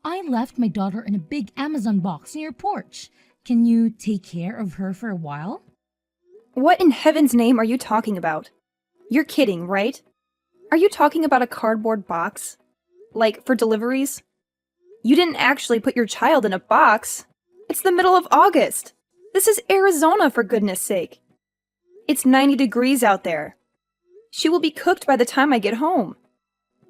I left my daughter in a big Amazon box near your porch. Can you take care of her for a while? What in heaven's name are you talking about? You're kidding, right? Are you talking about a cardboard box? Like, for deliveries? You didn't actually put your child in a box. It's the middle of August. This is Arizona, for goodness sake. It's 90 degrees out there. She will be cooked by the time I get home.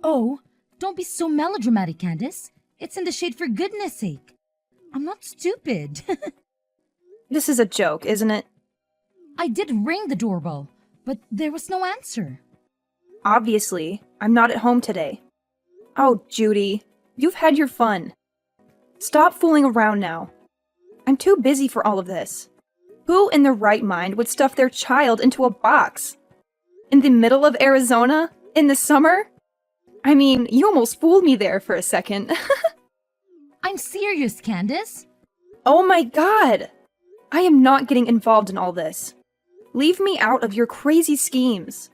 Oh, don't be so melodramatic, Candace. It's in the shade for goodness sake. I'm not stupid. This is a joke, isn't it? I did ring the doorbell, but there was no answer. Obviously, I'm not at home today. Oh, Judy, you've had your fun. Stop fooling around now. I'm too busy for all of this. Who in their right mind would stuff their child into a box? In the middle of Arizona? In the summer? I mean, you almost fooled me there for a second. I'm serious, Candace. Oh my god! I am not getting involved in all this. Leave me out of your crazy schemes.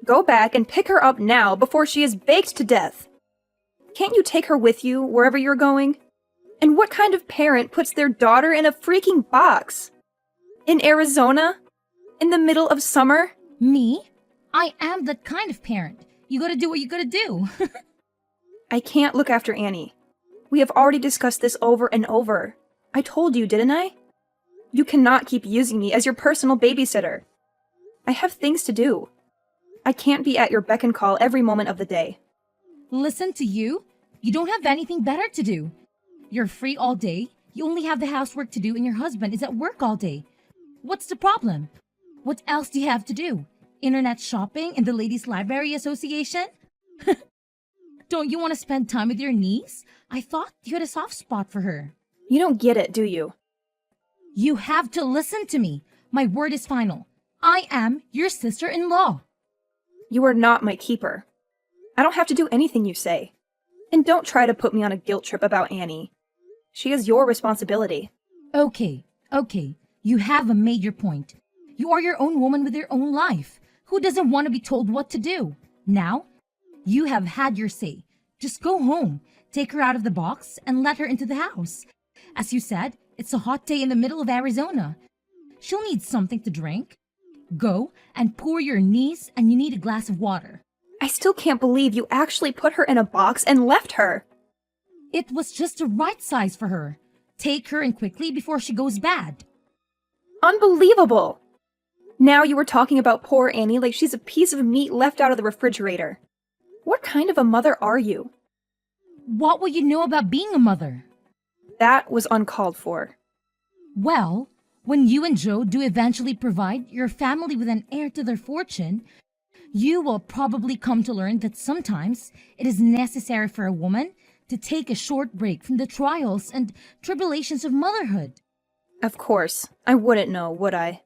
Go back and pick her up now before she is baked to death. Can't you take her with you wherever you're going? And what kind of parent puts their daughter in a freaking box? In Arizona? In the middle of summer? Me? I am that kind of parent. You gotta do what you gotta do. I can't look after Annie. We have already discussed this over and over. I told you, didn't I? You cannot keep using me as your personal babysitter. I have things to do. I can't be at your beck and call every moment of the day. Listen to you. You don't have anything better to do. You're free all day. You only have the housework to do and your husband is at work all day. What's the problem? What else do you have to do? Internet shopping and the Ladies Library Association? Don't you want to spend time with your niece? I thought you had a soft spot for her. You don't get it, do you? You have to listen to me. My word is final. I am your sister-in-law. You are not my keeper. I don't have to do anything you say. And don't try to put me on a guilt trip about Annie. She is your responsibility. Okay. You have made your point. You are your own woman with your own life. Who doesn't want to be told what to do? Now, you have had your say. Just go home, take her out of the box, and let her into the house. As you said, it's a hot day in the middle of Arizona. She'll need something to drink. Go and pour your niece, and you need a glass of water. I still can't believe you actually put her in a box and left her. It was just the right size for her. Take her in quickly before she goes bad. Unbelievable! Now you are talking about poor Annie like she's a piece of meat left out of the refrigerator. What kind of a mother are you? What will you know about being a mother? That was uncalled for. Well, when you and Joe do eventually provide your family with an heir to their fortune, you will probably come to learn that sometimes it is necessary for a woman to take a short break from the trials and tribulations of motherhood. Of course, I wouldn't know, would I?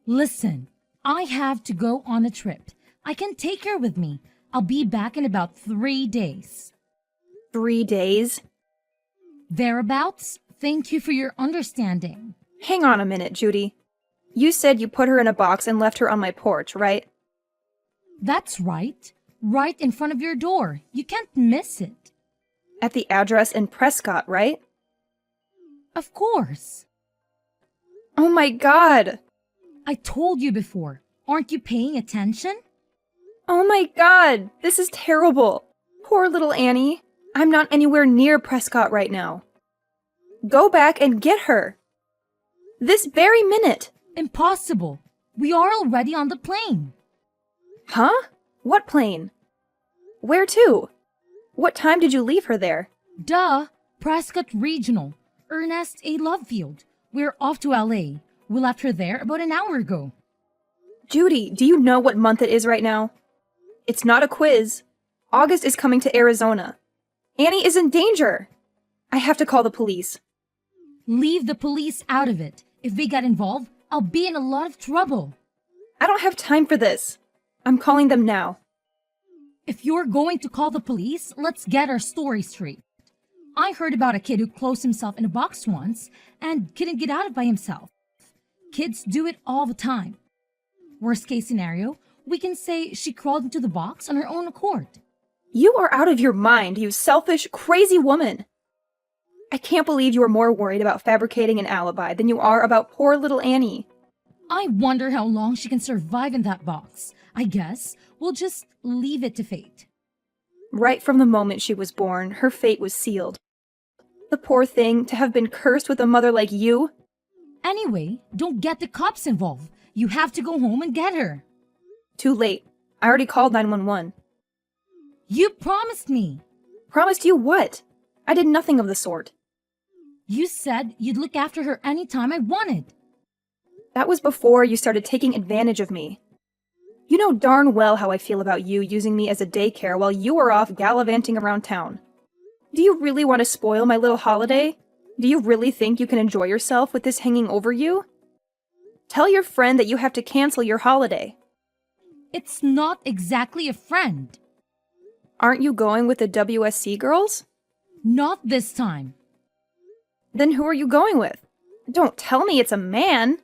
Listen, I have to go on a trip. I can take her with me. I'll be back in about 3 days. 3 days? Thereabouts. Thank you for your understanding. Hang on a minute, Judy. You said you put her in a box and left her on my porch, right? That's right. Right in front of your door. You can't miss it. At the address in Prescott, right? Of course. Oh my god! I told you before. Aren't you paying attention? Oh my god! This is terrible! Poor little Annie. I'm not anywhere near Prescott right now. Go back and get her. This very minute. Impossible. We are already on the plane. Huh? What plane? Where to? What time did you leave her there? Duh. Prescott Regional. Ernest A. Lovefield. We're off to LA. We left her there about an hour ago. Judy, do you know what month it is right now? It's not a quiz. August is coming to Arizona. Annie is in danger. I have to call the police. Leave the police out of it. If they get involved, I'll be in a lot of trouble. I don't have time for this. I'm calling them now. If you're going to call the police, let's get our story straight. I heard about a kid who closed himself in a box once and couldn't get out of by himself. Kids do it all the time. Worst case scenario, we can say she crawled into the box on her own accord. You are out of your mind, you selfish, crazy woman. I can't believe you are more worried about fabricating an alibi than you are about poor little Annie. I wonder how long she can survive in that box. I guess we'll just leave it to fate. Right from the moment she was born, her fate was sealed. The poor thing, to have been cursed with a mother like you. Anyway, don't get the cops involved. You have to go home and get her. Too late. I already called 911. You promised me. Promised you what? I did nothing of the sort. You said you'd look after her anytime I wanted. That was before you started taking advantage of me. You know darn well how I feel about you using me as a daycare while you are off gallivanting around town. Do you really want to spoil my little holiday? Do you really think you can enjoy yourself with this hanging over you? Tell your friend that you have to cancel your holiday. It's not exactly a friend. Aren't you going with the WSC girls? Not this time. Then who are you going with? Don't tell me it's a man.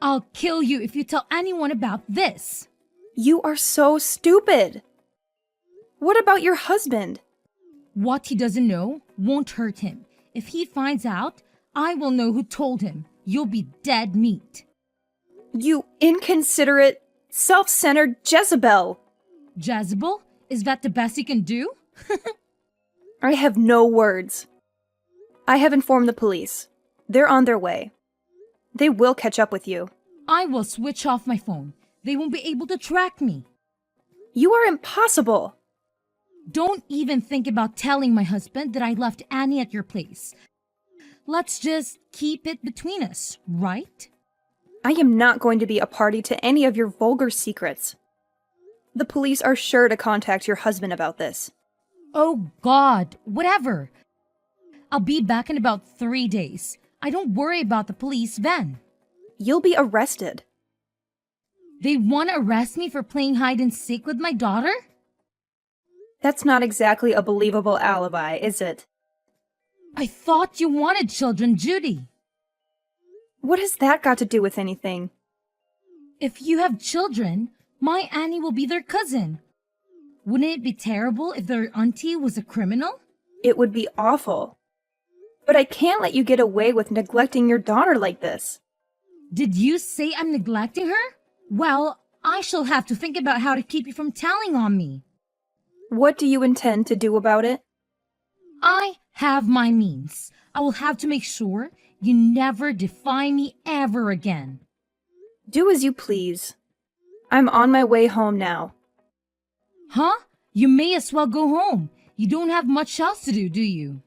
I'll kill you if you tell anyone about this. You are so stupid. What about your husband? What he doesn't know won't hurt him. If he finds out, I will know who told him. You'll be dead meat. You inconsiderate, self-centered Jezebel. Jezebel? Is that the best you can do? I have no words. I have informed the police. They're on their way. They will catch up with you. I will switch off my phone. They won't be able to track me. You are impossible. Don't even think about telling my husband that I left Annie at your place. Let's just keep it between us, right? I am not going to be a party to any of your vulgar secrets. The police are sure to contact your husband about this. Oh God, whatever. I'll be back in about 3 days. I don't worry about the police then. You'll be arrested. They want to arrest me for playing hide and seek with my daughter? That's not exactly a believable alibi, is it? I thought you wanted children, Judy. What has that got to do with anything? If you have children, my Annie will be their cousin. Wouldn't it be terrible if their auntie was a criminal? It would be awful. But I can't let you get away with neglecting your daughter like this. Did you say I'm neglecting her? Well, I shall have to think about how to keep you from telling on me. What do you intend to do about it? I have my means. I will have to make sure you never defy me ever again. Do as you please. I'm on my way home now. Huh? You may as well go home. You don't have much else to do you?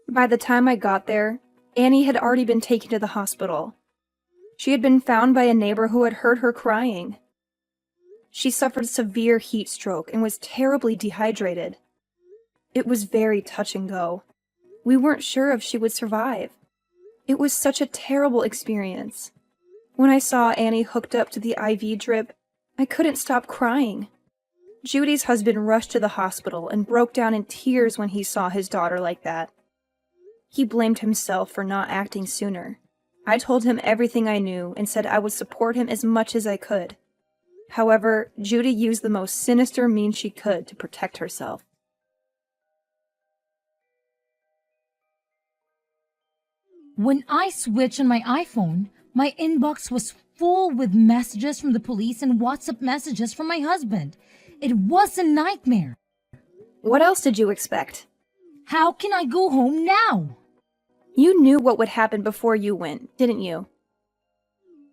By the time I got there, Annie had already been taken to the hospital. She had been found by a neighbor who had heard her crying. She suffered severe heat stroke and was terribly dehydrated. It was very touch and go. We weren't sure if she would survive. It was such a terrible experience. When I saw Annie hooked up to the IV drip, I couldn't stop crying. Judy's husband rushed to the hospital and broke down in tears when he saw his daughter like that. He blamed himself for not acting sooner. I told him everything I knew and said I would support him as much as I could. However, Judy used the most sinister means she could to protect herself. When I switched on my iPhone, my inbox was full with messages from the police and WhatsApp messages from my husband. It was a nightmare. What else did you expect? How can I go home now? You knew what would happen before you went, didn't you?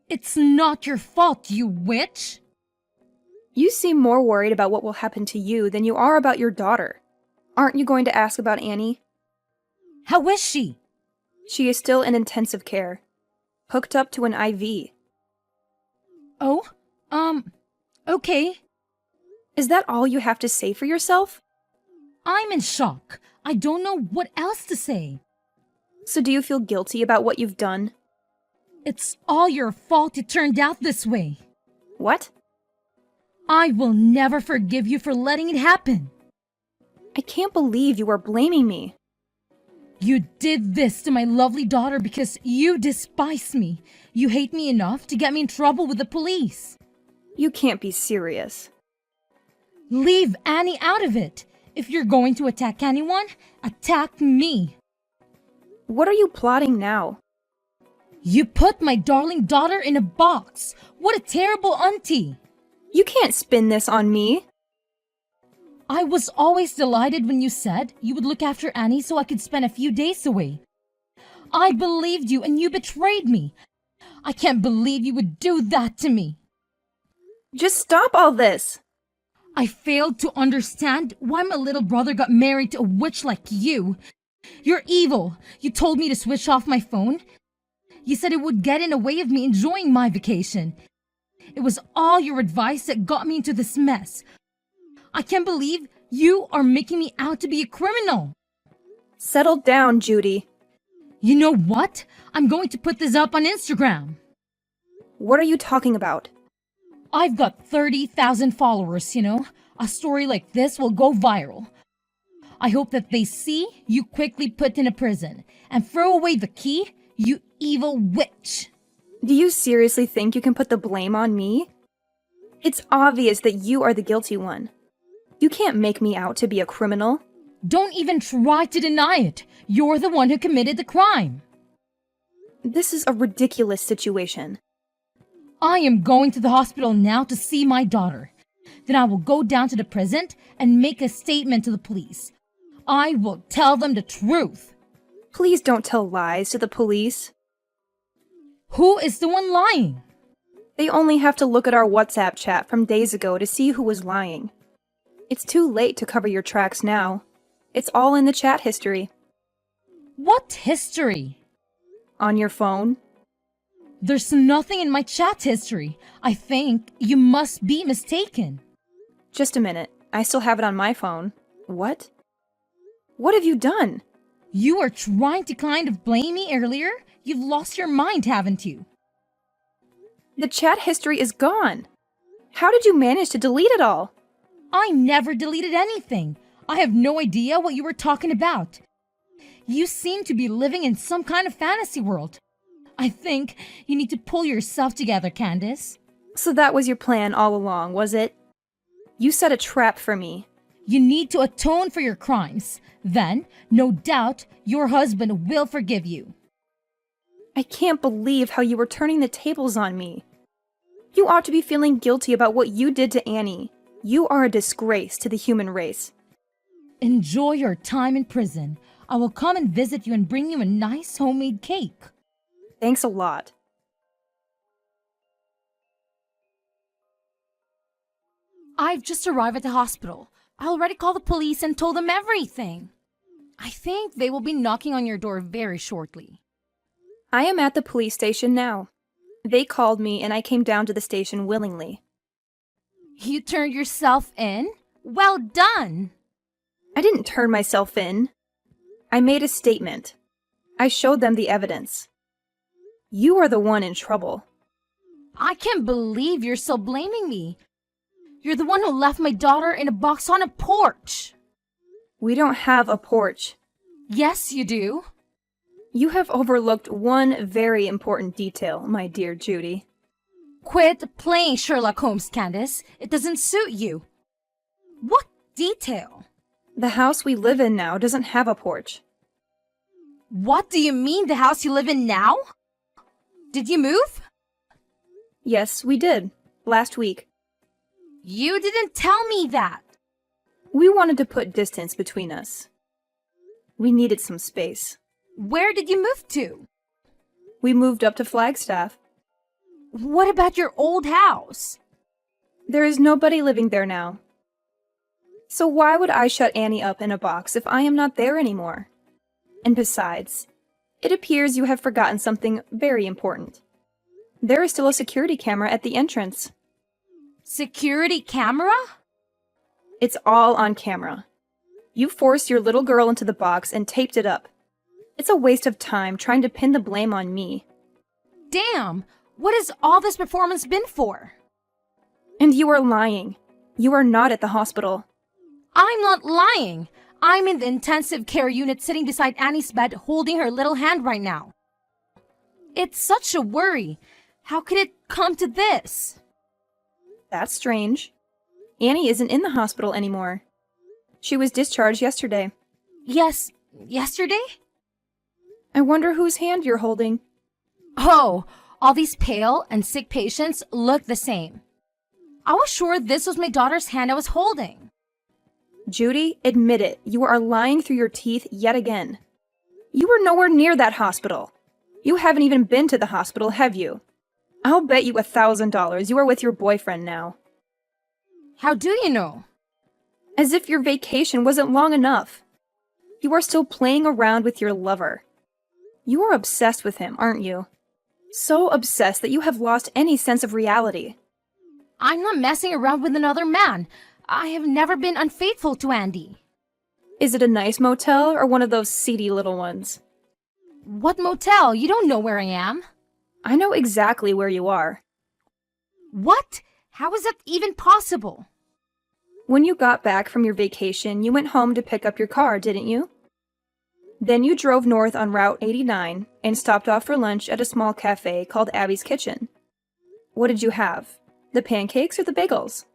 It's not your fault, you witch! You seem more worried about what will happen to you than you are about your daughter. Aren't you going to ask about Annie? How is she? She is still in intensive care, hooked up to an IV. Oh, okay. Is that all you have to say for yourself? I'm in shock. I don't know what else to say. So do you feel guilty about what you've done? It's all your fault it turned out this way. What? I will never forgive you for letting it happen. I can't believe you are blaming me. You did this to my lovely daughter because you despise me. You hate me enough to get me in trouble with the police. You can't be serious. Leave Annie out of it. If you're going to attack anyone, attack me. What are you plotting now? You put my darling daughter in a box. What a terrible auntie. You can't spin this on me. I was always delighted when you said you would look after Annie so I could spend a few days away. I believed you and you betrayed me. I can't believe you would do that to me. Just stop all this. I failed to understand why my little brother got married to a witch like you. You're evil. You told me to switch off my phone. You said it would get in the way of me enjoying my vacation. It was all your advice that got me into this mess. I can't believe you are making me out to be a criminal. Settle down, Judy. You know what? I'm going to put this up on Instagram. What are you talking about? I've got 30,000 followers, you know. A story like this will go viral. I hope that they see you quickly put in a prison and throw away the key, you evil witch. Do you seriously think you can put the blame on me? It's obvious that you are the guilty one. You can't make me out to be a criminal. Don't even try to deny it. You're the one who committed the crime. This is a ridiculous situation. I am going to the hospital now to see my daughter. Then I will go down to the prison and make a statement to the police. I will tell them the truth. Please don't tell lies to the police. Who is the one lying? They only have to look at our WhatsApp chat from days ago to see who was lying. It's too late to cover your tracks now. It's all in the chat history. What history? On your phone. There's nothing in my chat history. I think you must be mistaken. Just a minute. I still have it on my phone. What? What have you done? You were trying to kind of blame me earlier? You've lost your mind, haven't you? The chat history is gone. How did you manage to delete it all? I never deleted anything. I have no idea what you were talking about. You seem to be living in some kind of fantasy world. I think you need to pull yourself together, Candace. So that was your plan all along, was it? You set a trap for me. You need to atone for your crimes. Then, no doubt, your husband will forgive you. I can't believe how you were turning the tables on me. You ought to be feeling guilty about what you did to Annie. You are a disgrace to the human race. Enjoy your time in prison. I will come and visit you and bring you a nice homemade cake. Thanks a lot. I've just arrived at the hospital. I already called the police and told them everything. I think they will be knocking on your door very shortly. I am at the police station now. They called me and I came down to the station willingly. You turned yourself in? Well done! I didn't turn myself in. I made a statement. I showed them the evidence. You are the one in trouble. I can't believe you're still blaming me. You're the one who left my daughter in a box on a porch. We don't have a porch. Yes, you do. You have overlooked one very important detail, my dear Judy. Quit playing Sherlock Holmes, Candace. It doesn't suit you. What detail? The house we live in now doesn't have a porch. What do you mean, the house you live in now? Did you move? Yes, we did. Last week. You didn't tell me that. We wanted to put distance between us. We needed some space. Where did you move to? We moved up to Flagstaff. What about your old house? There is nobody living there now. So why would I shut Annie up in a box if I am not there anymore? And besides, it appears you have forgotten something very important. There is still a security camera at the entrance. Security camera? It's all on camera. You forced your little girl into the box and taped it up. It's a waste of time trying to pin the blame on me. Damn! What has all this performance been for? And you are lying. You are not at the hospital. I'm not lying. I'm in the intensive care unit sitting beside Annie's bed holding her little hand right now. It's such a worry. How could it come to this? That's strange. Annie isn't in the hospital anymore. She was discharged yesterday. Yes, yesterday? I wonder whose hand you're holding. Oh, all these pale and sick patients look the same. I was sure this was my daughter's hand I was holding. Judy, admit it. You are lying through your teeth yet again. You were nowhere near that hospital. You haven't even been to the hospital, have you? I'll bet you $1,000 you are with your boyfriend now. How do you know? As if your vacation wasn't long enough. You are still playing around with your lover. You are obsessed with him, aren't you? So obsessed that you have lost any sense of reality. I'm not messing around with another man. I have never been unfaithful to Andy. Is it a nice motel or one of those seedy little ones? What motel? You don't know where I am. I know exactly where you are. What? How is that even possible? When you got back from your vacation, you went home to pick up your car, didn't you? Then you drove north on Route 89 and stopped off for lunch at a small cafe called Abby's Kitchen. What did you have? The pancakes or the bagels?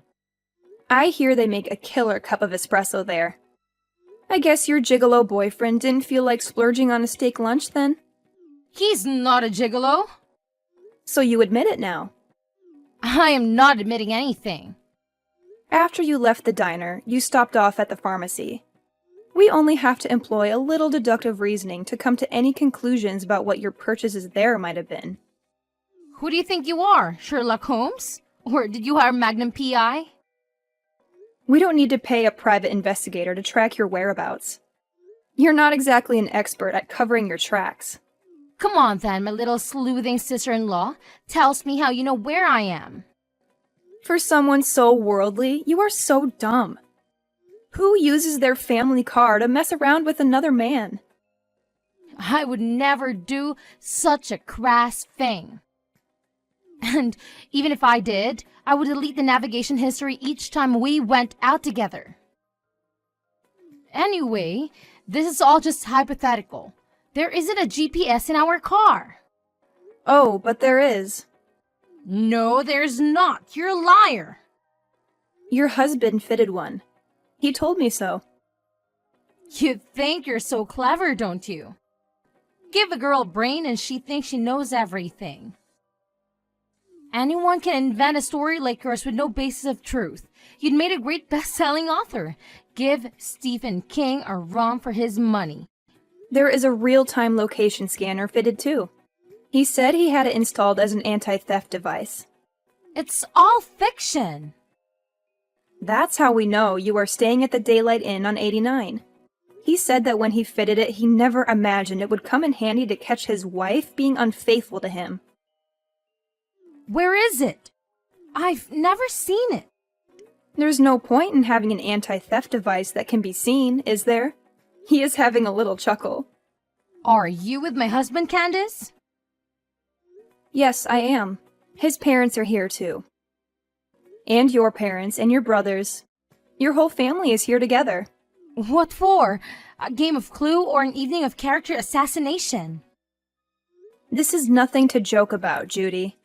I hear they make a killer cup of espresso there. I guess your gigolo boyfriend didn't feel like splurging on a steak lunch then? He's not a gigolo. So you admit it now. I am not admitting anything. After you left the diner, you stopped off at the pharmacy. We only have to employ a little deductive reasoning to come to any conclusions about what your purchases there might have been. Who do you think you are, Sherlock Holmes? Or did you hire Magnum P.I.? We don't need to pay a private investigator to track your whereabouts. You're not exactly an expert at covering your tracks. Come on then, my little sleuthing sister-in-law. Tells me how you know where I am. For someone so worldly, you are so dumb. Who uses their family car to mess around with another man? I would never do such a crass thing. And even if I did, I would delete the navigation history each time we went out together. Anyway, this is all just hypothetical. There isn't a GPS in our car. Oh, but there is. No, there's not. You're a liar. Your husband fitted one. He told me so. You think you're so clever, don't you? Give a girl a brain and she thinks she knows everything. Anyone can invent a story like yours with no basis of truth. You'd made a great best-selling author. Give Stephen King a run for his money. There is a real-time location scanner fitted too. He said he had it installed as an anti-theft device. It's all fiction. That's how we know you are staying at the Daylight Inn on 89. He said that when he fitted it, he never imagined it would come in handy to catch his wife being unfaithful to him. Where is it? I've never seen it. There's no point in having an anti-theft device that can be seen, is there? He is having a little chuckle. Are you with my husband, Candace? Yes, I am. His parents are here too. And your parents and your brothers. Your whole family is here together. What for? A game of Clue or an evening of character assassination? This is nothing to joke about, Judy.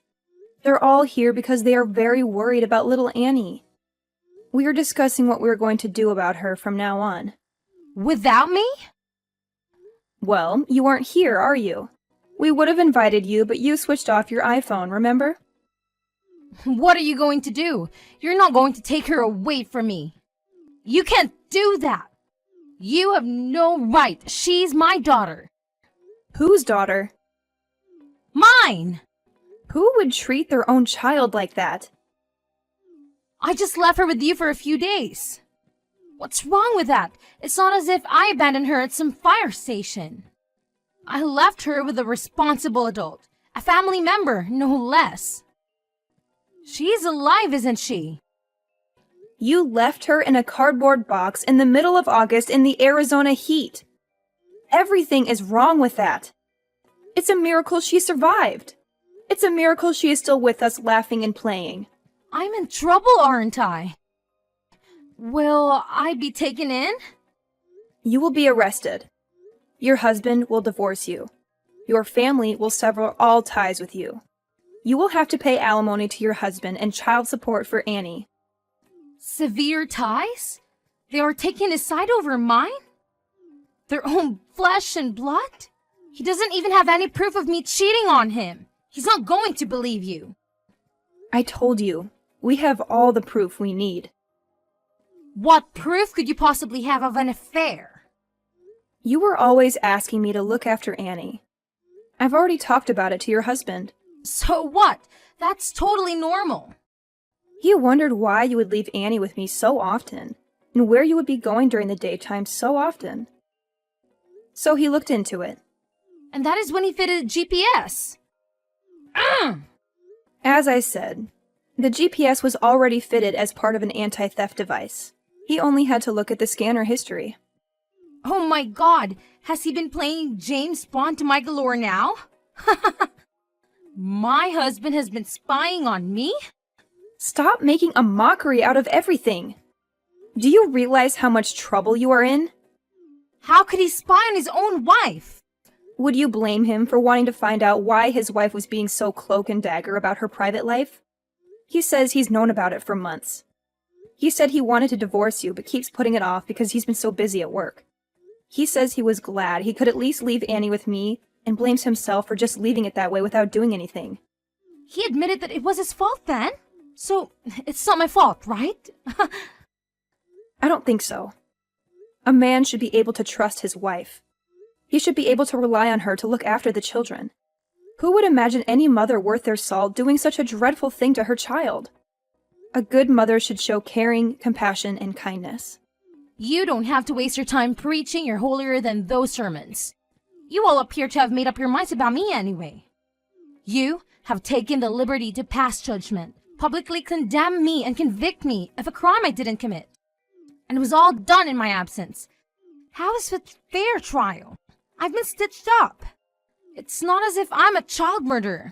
They're all here because they are very worried about little Annie. We are discussing what we're going to do about her from now on. Without me? Well, you aren't here, are you? We would have invited you, but you switched off your iPhone, remember? What are you going to do? You're not going to take her away from me. You can't do that. You have no right. She's my daughter. Whose daughter? Mine! Who would treat their own child like that? I just left her with you for a few days. What's wrong with that? It's not as if I abandoned her at some fire station. I left her with a responsible adult, a family member, no less. She's alive, isn't she? You left her in a cardboard box in the middle of August in the Arizona heat. Everything is wrong with that. It's a miracle she survived. It's a miracle she is still with us laughing and playing. I'm in trouble, aren't I? Will I be taken in? You will be arrested. Your husband will divorce you. Your family will sever all ties with you. You will have to pay alimony to your husband and child support for Annie. Severe ties? They are taking his side over mine? Their own flesh and blood? He doesn't even have any proof of me cheating on him. He's not going to believe you. I told you, we have all the proof we need. What proof could you possibly have of an affair? You were always asking me to look after Annie. I've already talked about it to your husband. So what? That's totally normal. He wondered why you would leave Annie with me so often, and where you would be going during the daytime so often. So he looked into it. And that is when he fitted GPS. As I said, the GPS was already fitted as part of an anti-theft device. He only had to look at the scanner history. Oh my god, has he been playing James Bond to my galore now? My husband has been spying on me? Stop making a mockery out of everything. Do you realize how much trouble you are in? How could he spy on his own wife? Would you blame him for wanting to find out why his wife was being so cloak and dagger about her private life? He says he's known about it for months. He said he wanted to divorce you but keeps putting it off because he's been so busy at work. He says he was glad he could at least leave Annie with me and blames himself for just leaving it that way without doing anything. He admitted that it was his fault then? So, it's not my fault, right? I don't think so. A man should be able to trust his wife. He should be able to rely on her to look after the children. Who would imagine any mother worth their salt doing such a dreadful thing to her child? A good mother should show caring, compassion, and kindness. You don't have to waste your time preaching your holier-than-thou sermons. You all appear to have made up your minds about me anyway. You have taken the liberty to pass judgment, publicly condemn me and convict me of a crime I didn't commit. And it was all done in my absence. How is it fair trial? I've been stitched up. It's not as if I'm a child murderer.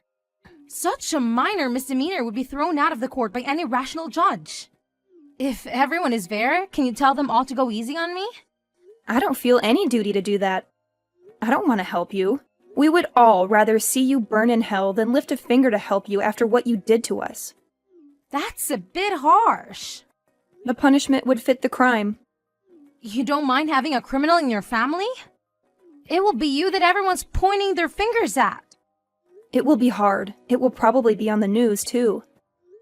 Such a minor misdemeanor would be thrown out of the court by any rational judge. If everyone is fair, can you tell them all to go easy on me? I don't feel any duty to do that. I don't want to help you. We would all rather see you burn in hell than lift a finger to help you after what you did to us. That's a bit harsh. The punishment would fit the crime. You don't mind having a criminal in your family? It will be you that everyone's pointing their fingers at. It will be hard. It will probably be on the news, too.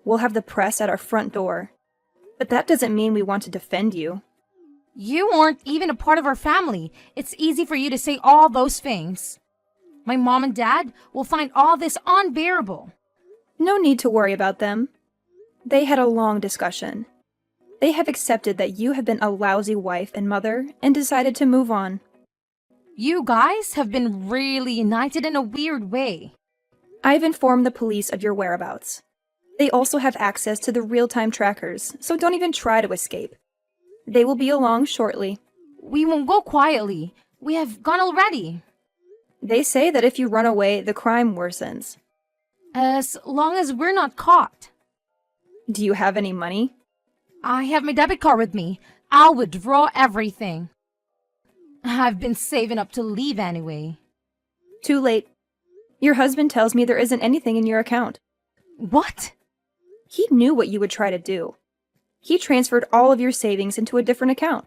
We'll have the press at our front door. But that doesn't mean we want to defend you. You aren't even a part of our family. It's easy for you to say all those things. My mom and dad will find all this unbearable. No need to worry about them. They had a long discussion. They have accepted that you have been a lousy wife and mother and decided to move on. You guys have been really united in a weird way. I've informed the police of your whereabouts. They also have access to the real-time trackers, so don't even try to escape. They will be along shortly. We won't go quietly. We have gone already. They say that if you run away, the crime worsens. As long as we're not caught. Do you have any money? I have my debit card with me. I'll withdraw everything. I've been saving up to leave anyway. Too late. Your husband tells me there isn't anything in your account. What? He knew what you would try to do. He transferred all of your savings into a different account.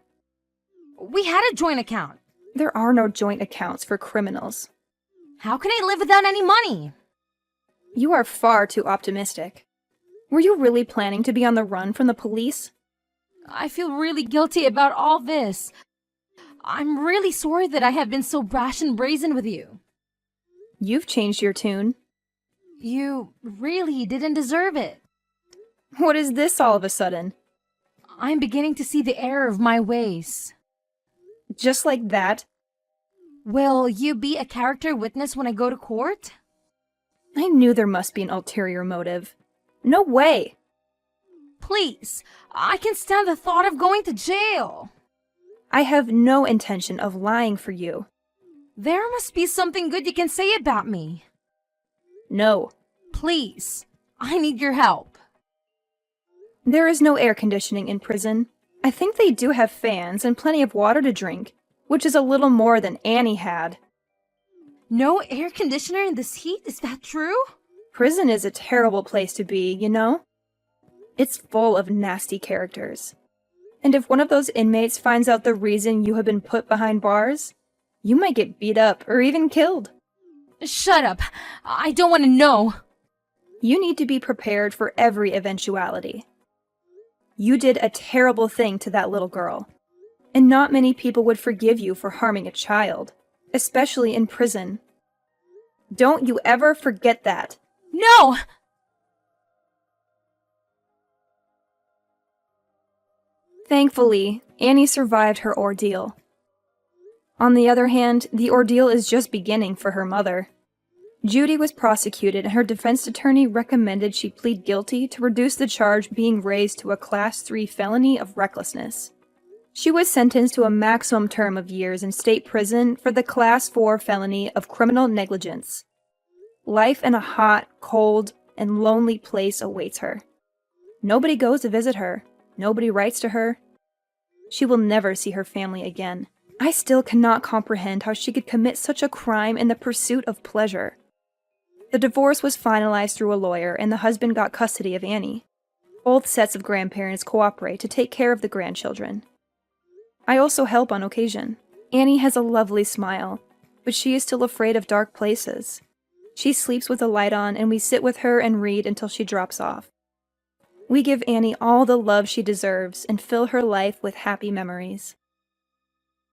We had a joint account. There are no joint accounts for criminals. How can I live without any money? You are far too optimistic. Were you really planning to be on the run from the police? I feel really guilty about all this. I'm really sorry that I have been so brash and brazen with you. You've changed your tune. You really didn't deserve it. What is this all of a sudden? I'm beginning to see the error of my ways. Just like that? Will you be a character witness when I go to court? I knew there must be an ulterior motive. No way! Please, I can stand the thought of going to jail. I have no intention of lying for you. There must be something good you can say about me. No. Please, I need your help. There is no air conditioning in prison. I think they do have fans and plenty of water to drink, which is a little more than Annie had. No air conditioner in this heat? Is that true? Prison is a terrible place to be, you know? It's full of nasty characters. And if one of those inmates finds out the reason you have been put behind bars, you might get beat up or even killed. Shut up. I don't want to know. You need to be prepared for every eventuality. You did a terrible thing to that little girl, and not many people would forgive you for harming a child, especially in prison. Don't you ever forget that. No! Thankfully, Annie survived her ordeal. On the other hand, the ordeal is just beginning for her mother. Judy was prosecuted, and her defense attorney recommended she plead guilty to reduce the charge being raised to a Class 3 felony of recklessness. She was sentenced to a maximum term of years in state prison for the Class 4 felony of criminal negligence. Life in a hot, cold, and lonely place awaits her. Nobody goes to visit her. Nobody writes to her. She will never see her family again. I still cannot comprehend how she could commit such a crime in the pursuit of pleasure. The divorce was finalized through a lawyer, and the husband got custody of Annie. Both sets of grandparents cooperate to take care of the grandchildren. I also help on occasion. Annie has a lovely smile, but she is still afraid of dark places. She sleeps with the light on, and we sit with her and read until she drops off. We give Annie all the love she deserves and fill her life with happy memories.